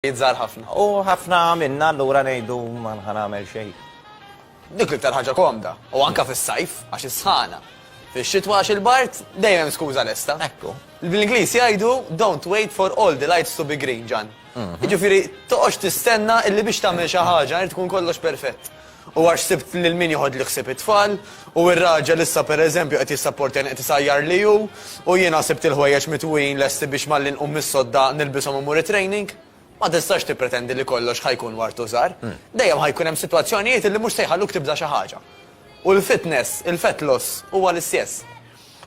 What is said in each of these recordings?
Jizzar ħafna. U ħafna minna l-ura nejdu ma nħanamel xej. Dik l-iktar ħaġa komda. U anka fis-sajf, għax is-sħana. Fix-xitwa għax il-bart, dejjem skuża lesta. Ekku. Bil-Ingliż jgħidu don't wait for all the lights to be green, Ġan. Jiġifieri toqgħodx tistenna illi biex tagħmel xi ħaġa irid tkun kollox perfett. U għax sibt lil min joħod li ħsib it-tfal, u r-raġel issa pereżempju qed jissapportjani qed isajjar li hu, u jiena sibt il-ħwejjeġ mitwin lesti biex malli nqum mis-sodda nilbishom imur training. Ma tistax tippretendi li kollox ħajkun wartu żgħar. Dejjem ħajkun hemm sitwazzjonijiet li mhux se jħalluk tibda xi ħaġa. U l-fitness, il-fat loss huwa l-istess.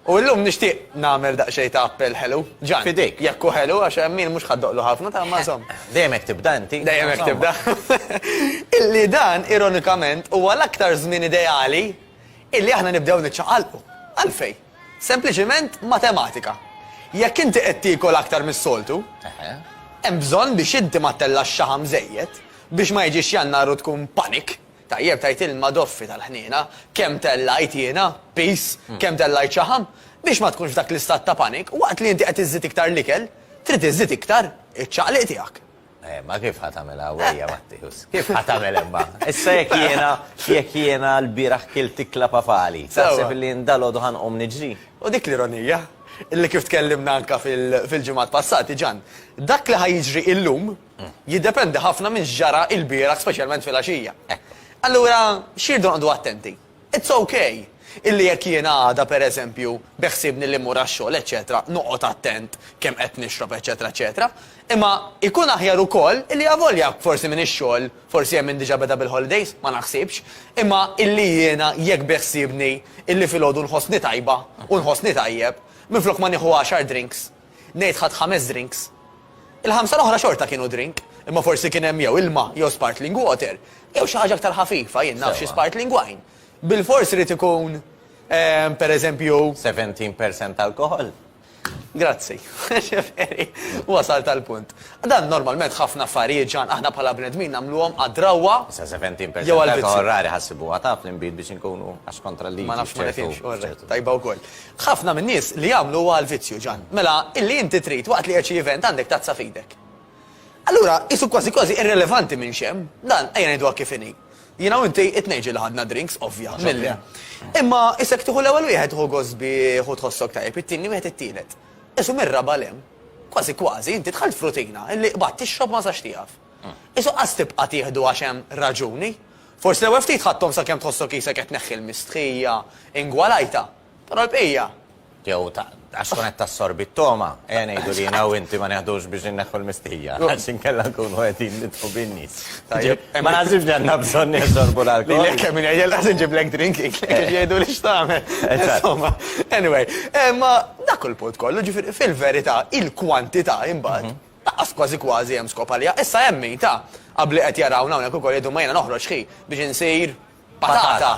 U llum nixtieq nagħmel daqsxejn ta' appell ħelu. Ġan. Fidik. Jekk hu ħelu għax hemm min mhux ħaddoqlu ħafna ta' ma żomm. Dejjem hekk tibda inti. Dejjem hekk tibda. Illi dan ironikament huwa l-aktar żmien ideali illi aħna nibdew niċċaqalqu. Għalfejn? Sempliċiment matematika. Jekk inti qed tiekol aktar mis-soltu, hemm bżonn biex inti ma tellax xaħam żejjed biex ma jiġix jannaru tkun panik. Tajjeb tajt il-madoffi tal-ħniena, kemm tellajt jiena, peace, kemm tellajt xaħam, biex ma tkunx f'dak l-istat ta' panik, waqt li inti qed iżżid iktar l-ikel, trid iżżid iktar iċ-ċaqliq tiegħek. Ma kif ħatamela għawija Mattijus? Kif ħatamela imma? Issa jekk jiena l-biraħ kil tikla papali. Taħseb li ndalodu ħanqom niġri. U dik l-ironija, illi kif tkellimna anka fil-ġimgħat passati Ġan, dak li ħajġri illum jiddependi ħafna minn ġara il-bieraħ speċjalment fil-għaxija. Allura, xirdu noqdu attenti. It's okay illi jekk jiena għada pereżempju beħsibni li mura x-xogħol, eċetera, noqgħod attent kemm qed nixrob, eċetera, eċetera. Imma ikun aħjar ukoll illi avolja forsi minn ix-xogħol, forsi hemm min diġà beda bil-holidays, ma naħsibx, imma illi jiena jekk beħsibni illi filgħodu nħossni tajba u nħossni tajjeb, minflok ma nieħu 10 drinks, ngħid ħadd 5 drinks. Il-5 l-oħra xorta kienu drink, imma forsi kien hemm jew ilma, jew sparkling water, jew xi ħaġa aktar ħafifa, jien naf xi sparkling wine. Bil-fors irid ikun pereżempju 17% alkohol. Grazzi. Ġifieri, wasal tal-punt. Dan normalment ħafna affarijiet Ġan aħna bħala bnedmin nagħmluhom għad-drawwa. Sa 17% alkohol rari ħassibuha taf l-inbid biex inkunu għax kontra l-liġi. Ma nafx ma nifhimx, tajba wkoll. Ħafna min nies li jagħmlu huwa l-vizzju Ġan. Mela illi inti trid waqt li qed event għandek tazza f'idek. Allura, isu kważi irrelevanti minn xem, dan ejja ngħiduha kif inhi. Jiena u inti it-tnejġi li ħadna drinks, ovvja, milli. Imma isek tieħu l-ewwel wieħed tieħu gosbi ħu tħossok tajjeb, it-tieni wieħed it-tielet. Isu mir-raba lem. Kważi inti tħalt frutina illi qbad tixrob ma sax tieqaf. Isu qas tibqa' tieħdu għax hemm raġuni. Forsi l-ewwel ftit ħadthom sakemm tħossok isek qed tneħħi l-mistħija, ingwalajta. Però l-bqija. Jew għax kun qed tassorbi t-toma, ngħidu li jiena u inti ma neħdux biex inneħħu l-mistħija. Għax inkella nkunu qegħdin nidħu bin-nies. Ma naħsibx li għandna bżonn neħsorbu l-alkohol. Lek kemm jgħidel laqas inġiblek drinking, jgħidu li x'tagħmel. Insomma, anyway, ma dak il-punt kollu, ġifieri fil-verità il-kwantità imbagħad laqas kważi hemm skop għaliha. Issa hemm min ta' qabli qed jarawna hawnhekk ukoll jgħidu ma jiena noħroġ ħi biex insir patata.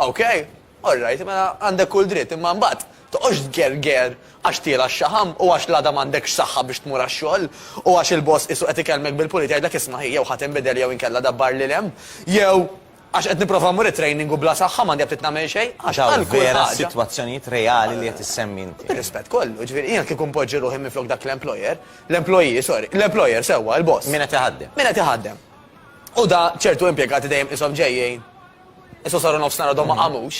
Okay? All right, mela għandek kull dritt imma mbagħad toqgħodx gerger għax tiela x-xaħam u għax l-għada m'għandekx saħħa biex tmur għax-xogħol u għax il-boss isu qed ikellmek bil-pulit jgħidlek isma' jew ħadd inbidel jew inkella dabbar lil hemm, jew għax qed nipprova mmur it-training u bla saħħa m'għandi qed nagħmel xejn għax għal vera sitwazzjonijiet reali li qed issemmi inti. Ir-rispett kollu, ġifieri jien kieku mpoġġi ruħi minflok dak l-employer sewwa l-boss. Min qed iħaddem. Min qed iħaddem. U da ċertu impjegati dejjem ishom ġejjin. Isu saru nofsinhar għadhom ma qamux.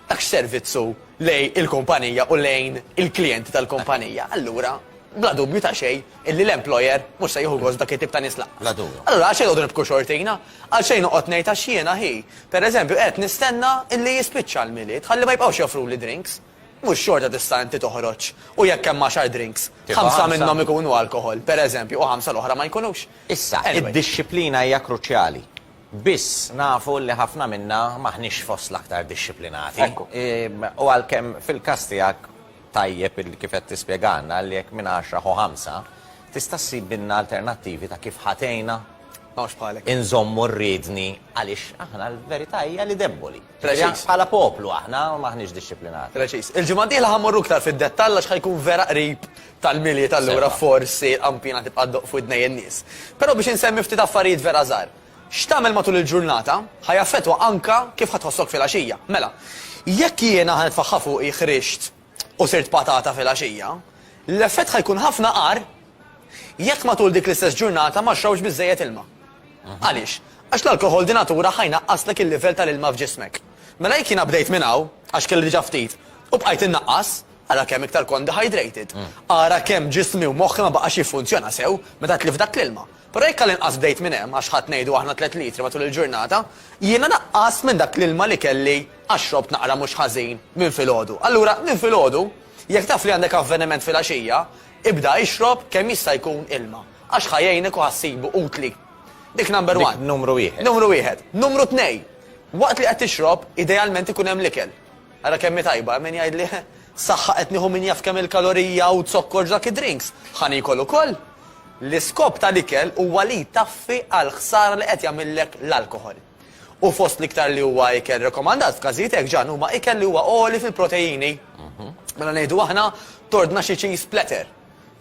Dak servizzu lej il-kumpanija u lejn il-klijenti tal-kumpanija. Allura, bla dubju ta' xejn, illi l-employer mhux se jieħu gost dak it-tip ta' nies laqas. Bla dubju. Allura għalxejn noqogħdu nibku xortina, għalxejn noqgħod ngħid għax jiena ħi. Pereżempju qed nistenna illi jispiċċa l-miliet, ħalli ma jibqgħux joffru li drinks. Mhux xorta tista' inti toħroġ u jekk hemm 10 drinks, 5 minnhom ikunu alkohol, pereżempju, u 5 l-oħra ma jkunux. Issa, id-disciplina hija kruċjali. Biss nafu li ħafna minna maħniex fost l-aktar disciplinati. U għalkemm fil-każ tiegħek tajjeb kif qed tispjegana li jekk minn 10 u 5 tista' ssib binna alternattivi ta' kif ħatejna inżommu rridni għaliex aħna l-verità hija li deboli. Bħala poplu aħna maħniex disciplinati. Preċiż. Il-ġimgħa dieħla ħammorru iktar fid-dettall għax ħajkun vera qrib tal-miliet allura forsi qampina tibqa' ddoq fuq id-dnej in-nies. Però biex insemmi ftit affarijiet vera żgħar. X'tagħmel matul il-ġurnata ħajaffettwa anka kif ħatħossok fil-għaxija. Mela, jekk jiena ħanitfaħħa fuq ħrixt u sirt patata fil-għaxija, l-effett ħajkun ħafna qar Jekk matul dik l-istess ġurnata ma xrawx biżejjed ilma. Għaliex? Għax l-alkohol dinatura ħajnaqqaslek il-livell tal-ilma f'ġismek. Mela jekk jiena bdejt minn hawn, għax kelli diġà ftit, u bqajt innaqqas, ara kemm iktar kont dehydrated. Ara kemm ġismi u moħħi ma baqax jiffunzjona sew meta tlif dak l-ilma. Però jekk inqas bdejt minn hemm għax ħadd ngħidu aħna 3 litri matul il-ġurnata, jiena naqqas minn dak l-ilma li kelli għax xrobt naqra mhux ħażin minn filgħodu. Allura minn filgħodu, jekk taf li għandek avveniment fil-għaxija, ibda ixrob kemm jista' jkun ilma. Għax ħajjejnek u ħassibu utli. Dik number 1. Numru 1. Numru 1. Numru 2. Waqt li qed tixrob, idealment ikun hemm l-ikel. Ara kemm tajba, min jgħid li saħħa qed nieħu min jaf kemm il-kalorija u tsokkor dak id-drinks. Ħan ikol ukoll. L-iskop tal-ikel huwa li taffi għal ħsara li qed jagħmillek l-alkohol. U fost l-iktar li huwa ikel rekomandat f'każijiet hekk ġan huma ikel li huwa oli fil-proteini. Mela ngħidu aħna tordna xi cheese platter,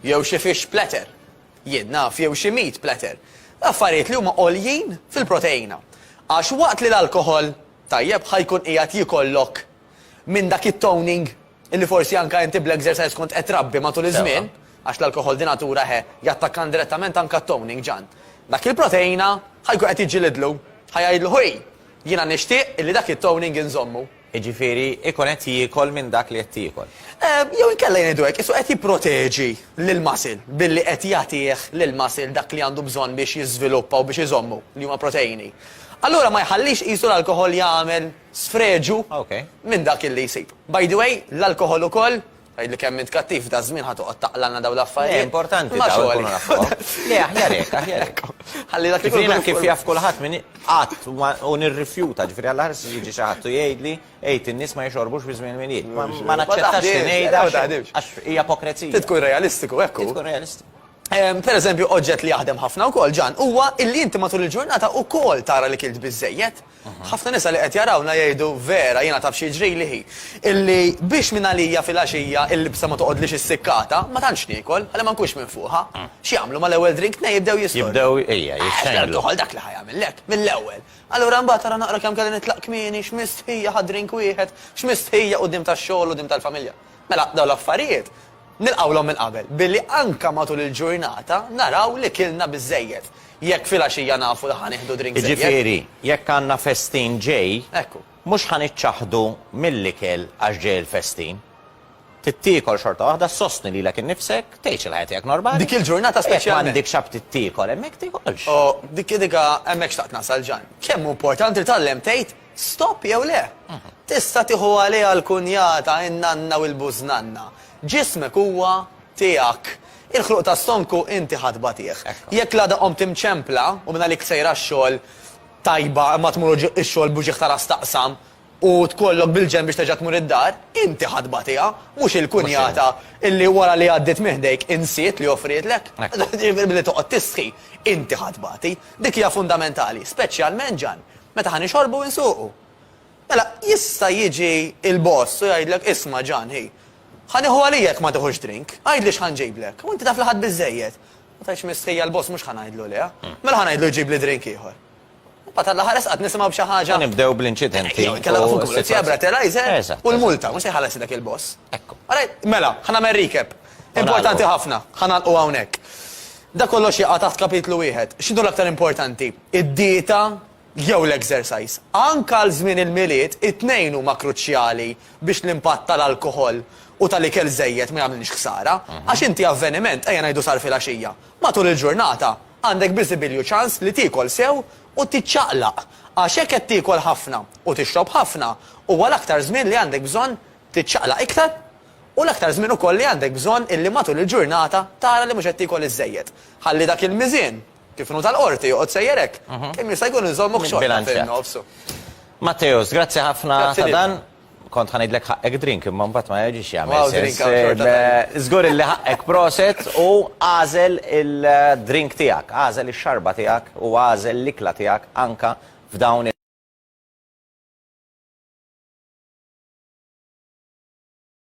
jew xi fish platter, jien naf jew xi meat platter. Affarijiet li huma għoljin fil-proteina. Għax waqt li l-alkohol tajjeb ħajkun qiegħed jikollok minn dak it-toning illi forsi anka inti bl-exercise kont qed trabbi matul iż-żmien, għax l-alkohol di natura jattakkan direttament anka toning ġan. Dak il-proteina ħajkun qed jiġġilidlu, ħajgħidlu ħoj, jiena nixtieq illi dak it-toning inżommu. Jiġifieri ikun qed jiekol minn dak li qed jiekol. Jew inkella jgħidu hekk, isu qed jipproteġi lill-masil billi qed jagħtih lill-masil dak li għandu bżonn biex jiżviluppa u biex iżommu li huma proteini. Allura ma jħallix qisu l-alkohol jagħmel sfreġu minn dak illi jsib. By the way, l-alkohol ukoll għajdli kemm int kattiv ta' żmien ħatoqgħod taqlalna daw l-affarijiet. Importanti daw ikunu nafu. Le aħjar hekk. Ħalli dak Ġifieri kif jaf kulħadd min qatt u nirrifjuta, ġifieri Alla jiġi xi ħadd u jgħidli ejt in-nies ma jxorbux fi żmien minijiet. Ma naċċettax li ngħidha għax hija apokrezija. Tkun realistiku hekk. Tkun realistiku. Per eżempju, oġġett li jaħdem ħafna wkoll ġan huwa illi inti matul il-ġurnata wkoll tara li kilt biżejjed. Ħafna nisa li qed jarawna jgħidu vera jiena taf xi jiġri li illi biex minn għalija fil-għaxija il-libsa ma toqgħodlix is-sikkata ma tantx niekol ħalli ma nkunx minn fuqha. X'jagħmlu mal-ewwel drink jibdew jistorbu. Jibdew jixxejlu. Alkohol dak li ħajamillek mill-ewwel. Allura mbagħad tara naqra kemm kelli nitlaq kmieni x'mistħija ħad drink wieħed, x'mistħija quddiem tax-xogħol u quddiem tal-familja. Mela dawn l-affarijiet nilqawlhom minn qabel billi anka matul il-ġurnata naraw li kilna biżejjed. Jekk fil-għaxija nafu li ħanieħdu drink żejjed. Jiġifieri, jekk għandna festin ġej, mhux ħaniċċaħdu mill-ikel għax ġej il-festin. Tittiekol xorta waħda sostni lilek innifsek, tgħidx il-ħajja tiegħek normali. Dik il-ġurnata speċjalment. M'għandek xab tittiekol, hemmhekk tiekolx. Dik hemmhekk xtaqt nasal ġan. Kemm importanti tallem tgħid stop jew le. Tista' tieħu għaliha l-kunjata in-nanna u l-bużnanna. Ġismek huwa tiegħek. Il-ħluq ta' stonku inti ħadba tiegħek. Jekk l-għada qom timċempla u minn għalik sejra x-xogħol tajba ma tmur ix-xogħol buġieħ tara staqsam u tkollok bil-ġenb biex teġa' tmur id-dar, inti ħadba tiegħha, mhux il-kunjata illi wara li għaddit miħdejk insiet li offritlek. Billi toqgħod tisħi, inti ħadbati. Dik hija fundamentali, speċjalment ġan, meta ħanixorbu u nsuqu. Mela jista' jiġi il-boss u jgħidlek isma' ġan ħi. ħaniħu għalijek ma tuħux drink, għajdli xħanġiblek, u inti taf li ħad biżejjed. Ma tajx mistħija l-boss mux ħanajdlu li, mela ħanajdlu jġibli drink ieħor. Pata l-ħares għad nisimaw bċa ħagġa. Nibdew bl-inċidenti. Kalla fuq polizija breterizer u l-multa, mux jħallas dak il-boss. Mela, ħana mer recap. Importanti ħafna, ħana u għawnek. Da kollox jaqa taħt kapitlu wieħed. X'inhu l-aktar importanti? Id-dieta jew l-exercise. Anka l-żmien il-miliet, it-tnejn huma kruċjali biex l-impatt tal-alkohol u tal-ikel żejjed ma jagħmilniex ħsara, għax inti avveniment ejja ngħidu sar fil-għaxija. Matul il-ġurnata għandek biżibilju ċans li tiekol sew u tiċċaqlaq. Għax hekk qed tiekol ħafna u tixrob ħafna huwa l-aktar żmien li għandek bżonn tiċċaqlaq iktar u l-aktar żmien ukoll li għandek bżonn illi matul il-ġurnata tara li mhux qed tiekol iż-żejjed. Ħalli dak il-miżien kif nu tal-qorti joqgħod sejjerek kemm jista' jkun iżommok xorta fin-nofsu. Matteus, grazzi ħafna ta' dan. Kont ħanidlek ħaqek drink, imma mbagħad ma jiġix jagħmel. Żgur illi ħaqek proset u għażel il-drink tiegħek, għażel ix-xarba tiegħek u għażel l-ikla tiegħek anka f'dawn